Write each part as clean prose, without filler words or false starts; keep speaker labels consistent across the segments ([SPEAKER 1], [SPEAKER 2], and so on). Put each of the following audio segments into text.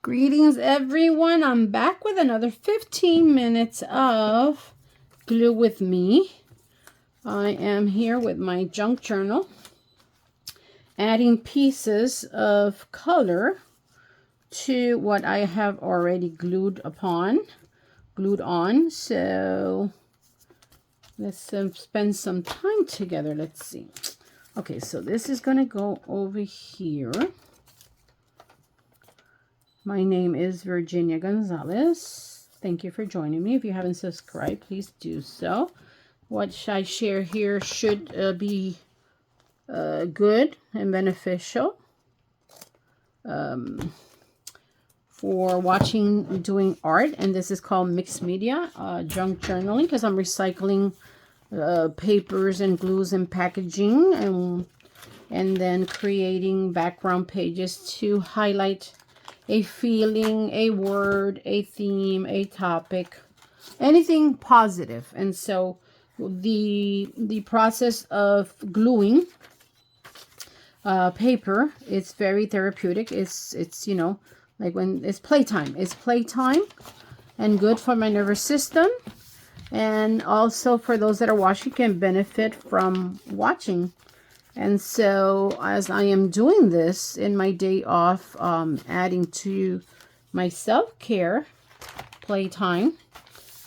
[SPEAKER 1] Greetings, everyone. I'm back with another 15 minutes of Glue with Me. I am here with my junk journal, adding pieces of color to what I have already glued on. So let's spend some time together. Let's see. Okay, so this is going to go over here. My name is Virginia Gonzalez. Thank you for joining me. If you haven't subscribed, please do so. What I share here should be good and beneficial for watching, doing art. And this is called mixed media, junk journaling, because I'm recycling papers and glues and packaging, and then creating background pages to highlight a feeling, a word, a theme, a topic, anything positive. And so the process of gluing paper, it's very therapeutic. It's you know, like when it's playtime. It's playtime and good for my nervous system. And also for those that are watching, can benefit from watching. And so as I am doing this in my day off, adding to my self-care playtime,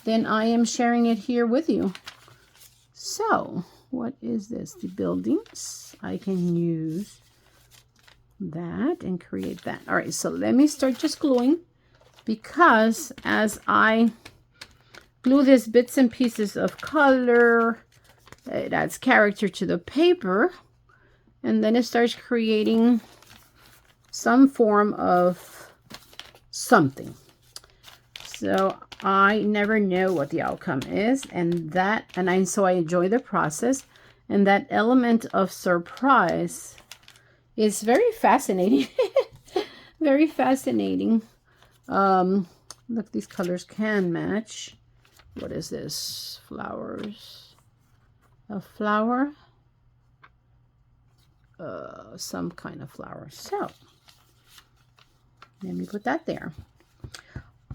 [SPEAKER 1] then I am sharing it here with you. So what is this? The buildings. I can use that and create that. All right, so let me start just gluing, because as I glue these bits and pieces of color, it adds character to the paper. And then it starts creating some form of something. So I never know what the outcome is, so I enjoy the process. And that element of surprise is very fascinating. Very fascinating. Look, these colors can match. What is this? Flowers. A flower. Some kind of flower. So let me put that there.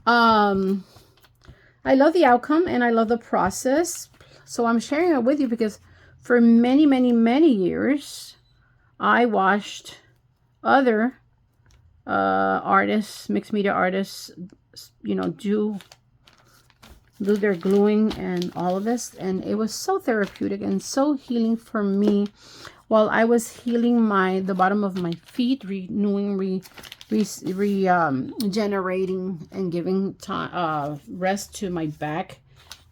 [SPEAKER 1] I love the outcome and I love the process. So I'm sharing it with you because for many, many, many years, I watched other artists, mixed media artists, you know, do their gluing and all of this. And it was so therapeutic and so healing for me. While I was healing the bottom of my feet, renewing, regenerating, and giving rest to my back,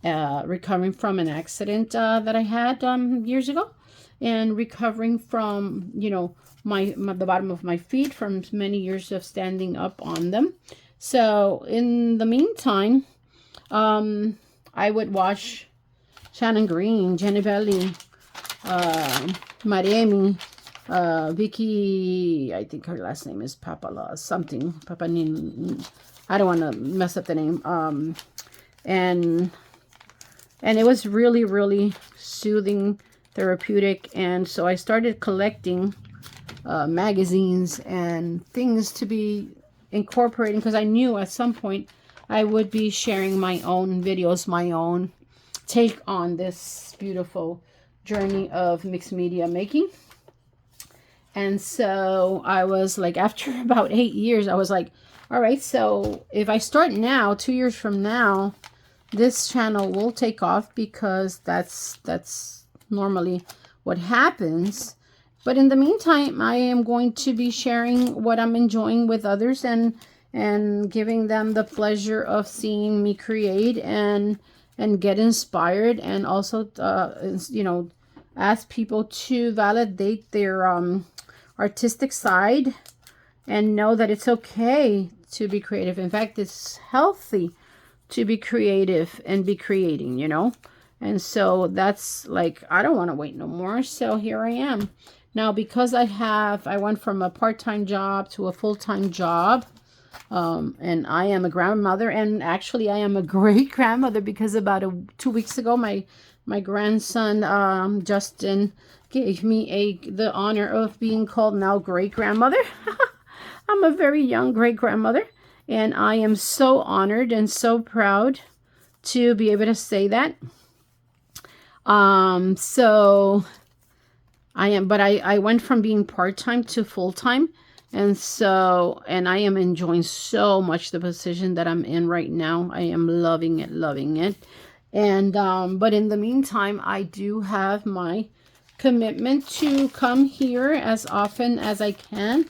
[SPEAKER 1] recovering from an accident that I had years ago, and recovering from, you know, the bottom of my feet from many years of standing up on them. So in the meantime, I would watch Shannon Green, Jenny Belly, Mariemi, Vicky, I think her last name is Papala, something, Papanin, I don't want to mess up the name, and it was really, really soothing, therapeutic. And so I started collecting magazines and things to be incorporating, because I knew at some point I would be sharing my own videos, my own take on this beautiful journey of mixed media making. And so I was like, after about 8 years, I was like, all right, so if I start now, 2 years from now, this channel will take off, because that's normally what happens. But in the meantime, I am going to be sharing what I'm enjoying with others, and giving them the pleasure of seeing me create and get inspired, and also you know, ask people to validate their artistic side and know that it's okay to be creative. In fact, it's healthy to be creative and be creating, you know. And so that's like, I don't want to wait no more. So here I am now, because I went from a part-time job to a full-time job. And I am a grandmother, and actually I am a great grandmother, because about 2 weeks ago, my grandson, Justin, gave me the honor of being called now great grandmother. I'm a very young great grandmother, And I am so honored and so proud to be able to say that. So I went from being part-time to full-time. And I am enjoying so much the position that I'm in right now. I am loving it, loving it. And, but in the meantime, I do have my commitment to come here as often as I can.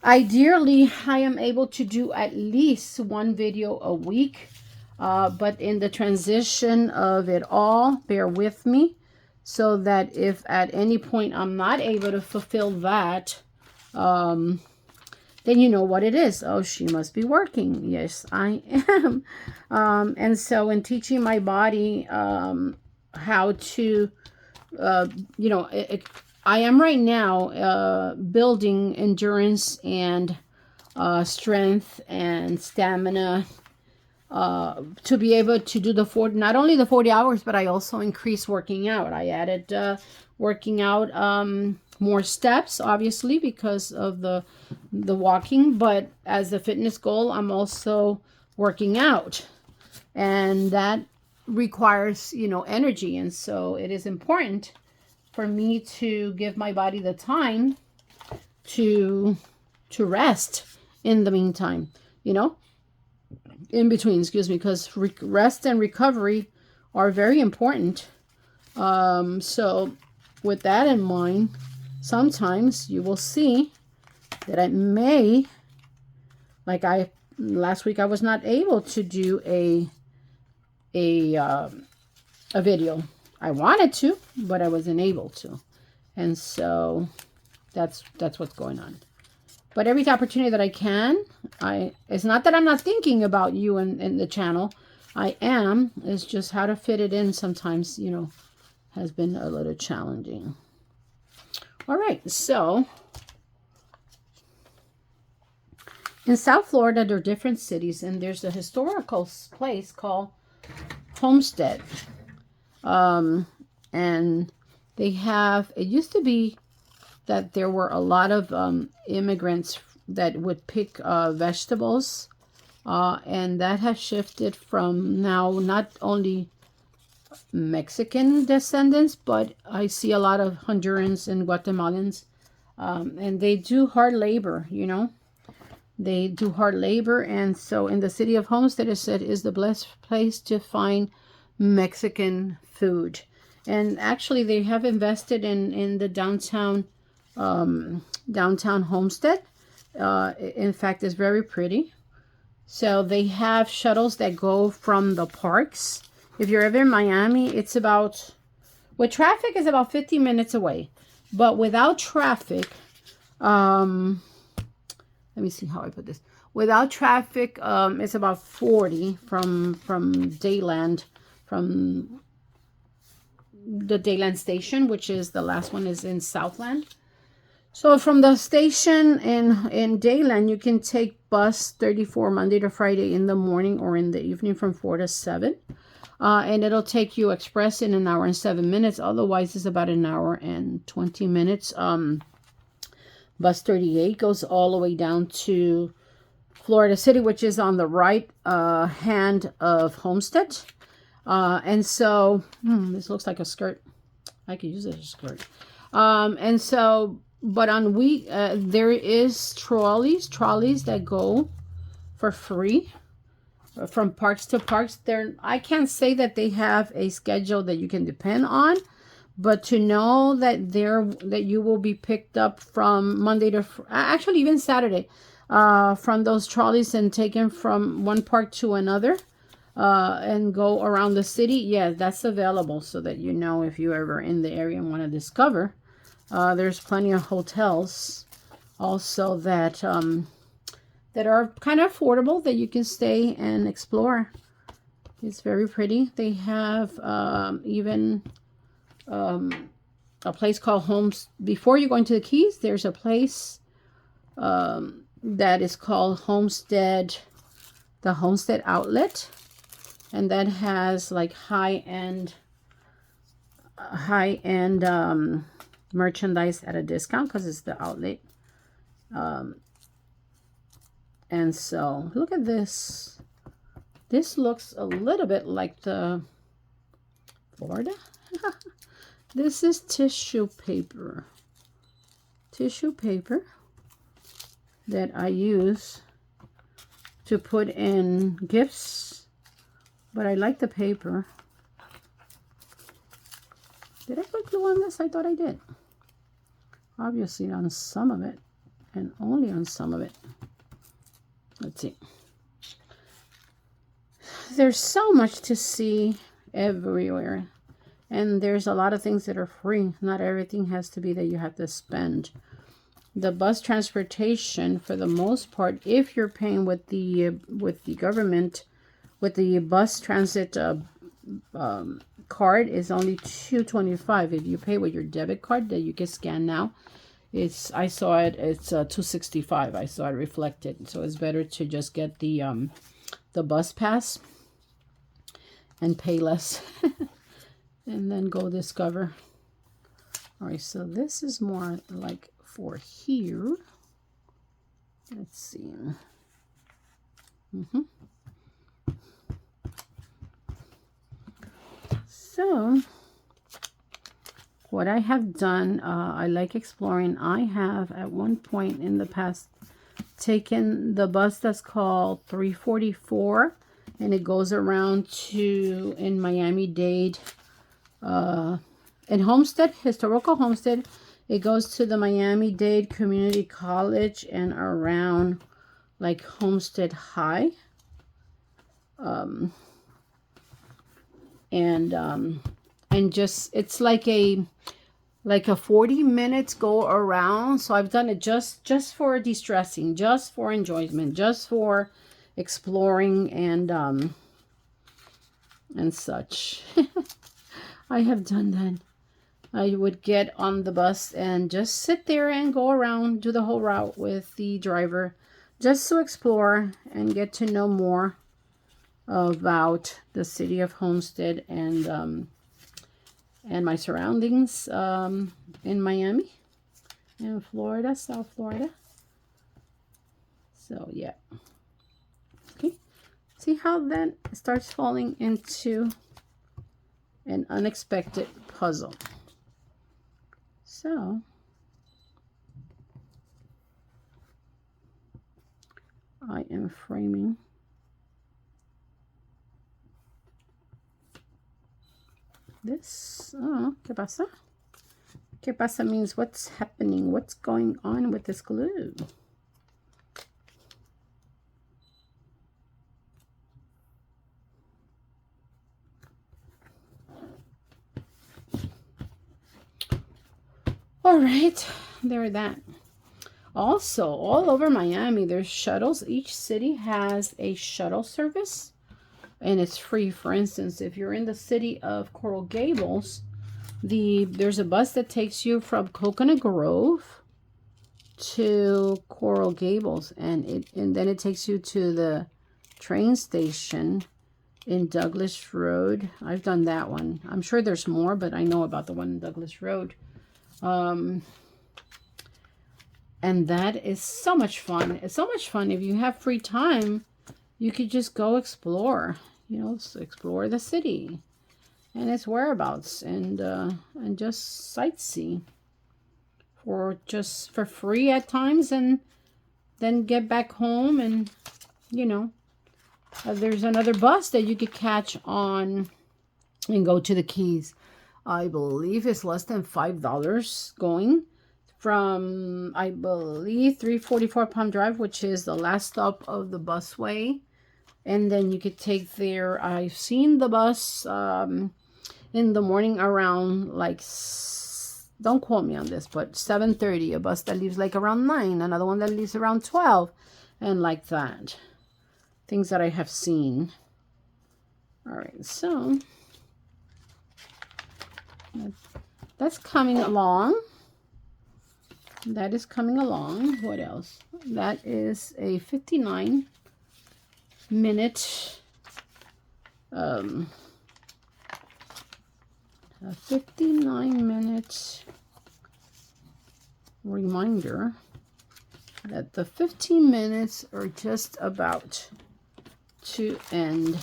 [SPEAKER 1] Ideally, I am able to do at least one video a week. But in the transition of it all, bear with me, so that if at any point I'm not able to fulfill that, then you know what it is. Oh, she must be working. Yes, I am. And so in teaching my body how to, you know, I am right now building endurance and strength and stamina to be able to do the not only the 40 hours, but I also increased working out. I added working out more steps, obviously, because of the walking. But as a fitness goal, I'm also working out. And that requires, you know, energy. And so it is important for me to give my body the time to rest in the meantime, you know, in between, excuse me, because rest and recovery are very important. So with that in mind, sometimes you will see that I may, like last week I was not able to do a video. I wanted to, but I wasn't able to. And so that's what's going on. But every opportunity that I can, it's not that I'm not thinking about you and the channel. I am. It's just how to fit it in sometimes, you know, has been a little challenging. All right, so in South Florida, there are different cities, and there's a historical place called Homestead. And they have, it used to be that there were a lot of immigrants that would pick vegetables, and that has shifted from now not only Mexican descendants, but I see a lot of Hondurans and Guatemalans, and they do hard labor, you know. They do hard labor, and so in the city of Homestead, it said, is the best place to find Mexican food. And actually, they have invested in the downtown Homestead. In fact, it's very pretty. So they have shuttles that go from the parks. If you're ever in Miami, it's about, with traffic, it's about 50 minutes away. But without traffic, let me see how I put this. Without traffic, it's about 40 from Dayland, from the Dayland station, which is the last one is in Southland. So from the station in Dayland, you can take bus 34 Monday to Friday in the morning or in the evening from 4 to 7. And it'll take you express in 1 hour and 7 minutes. Otherwise, it's about 1 hour and 20 minutes. Bus 38 goes all the way down to Florida City, which is on the right hand of Homestead. And so, this looks like a skirt. I could use it as a skirt. And so, but on there is trolleys that go for free from parks to parks. I can't say that they have a schedule that you can depend on, but to know that you will be picked up from Monday to actually even Saturday, from those trolleys and taken from one park to another, and go around the city. Yeah, that's available, so that you know if you're ever in the area and want to discover. There's plenty of hotels also that are kind of affordable that you can stay and explore. It's very pretty. They have even a place called Homes. Before you go into the Keys, there's a place that is called Homestead, the Homestead Outlet, and that has like high-end merchandise at a discount because it's the outlet. And so look at this. This looks a little bit like the Florida. This is tissue paper. Tissue paper that I use to put in gifts. But I like the paper. Did I put glue on this? I thought I did. Obviously on some of it. And only on some of it. Let's see. There's so much to see everywhere. And there's a lot of things that are free. Not everything has to be that you have to spend. The bus transportation, for the most part, if you're paying with the government, with the bus transit card, is only $2.25. If you pay with your debit card that you can scan now, I saw it. It's $2.65. I saw it reflected. So it's better to just get the bus pass and pay less. And then go discover. All right, so this is more like for here. Let's see. So what I have done, I like exploring. I have at one point in the past taken the bus that's called 344, and it goes around to in Miami-Dade. In Homestead, historical Homestead, it goes to the Miami-Dade Community College and around like Homestead High. And just it's like a 40 minutes go around. So I've done it just for de-stressing, just for enjoyment, just for exploring and such. I have done that. I would get on the bus and just sit there and go around, do the whole route with the driver, just to explore and get to know more about the city of Homestead and my surroundings in Miami and Florida, South Florida. So yeah. Okay. See how that starts falling into an unexpected puzzle. So I am framing this. Oh, ¿qué pasa? ¿Qué pasa means what's happening? What's going on with this glue? All right, there that. Also, all over Miami, there's shuttles. Each city has a shuttle service, and it's free. For instance, if you're in the city of Coral Gables, there's a bus that takes you from Coconut Grove to Coral Gables, and then it takes you to the train station in Douglas Road. I've done that one. I'm sure there's more, but I know about the one in Douglas Road. And that is so much fun. It's so much fun. If you have free time, you could just go explore, explore the city and its whereabouts and just sightsee for free at times, and then get back home. And, there's another bus that you could catch on and go to the Keys. I believe it's less than $5 going from, I believe, 344 Palm Drive, which is the last stop of the busway. And then you could take there. I've seen the bus in the morning around, like, don't quote me on this, but 7:30. A bus that leaves like around 9. Another one that leaves around 12. And like that. Things that I have seen. All right, so that's coming along. That is coming along. What else? That is a 59-minute a 59-minute reminder that the 15 minutes are just about to end.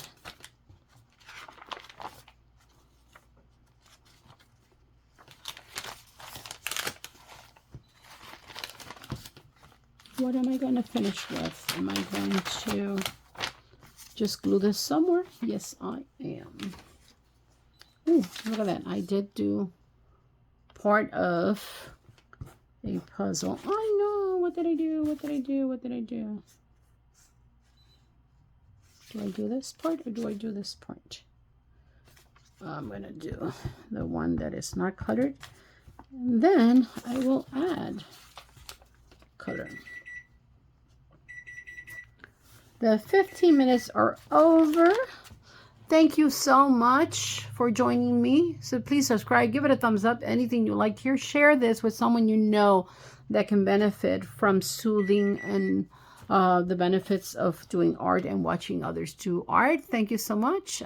[SPEAKER 1] What am I going to finish with? Am I going to just glue this somewhere? Yes, I am. Ooh, look at that. I did do part of a puzzle. I know. What did I do? What did I do? What did I do? Do I do this part or do I do this part? I'm going to do the one that is not colored. And then I will add color. The 15 minutes are over. Thank you so much for joining me. So please subscribe, give it a thumbs up. Anything you like here, share this with someone you know that can benefit from soothing and the benefits of doing art and watching others do art. Thank you so much.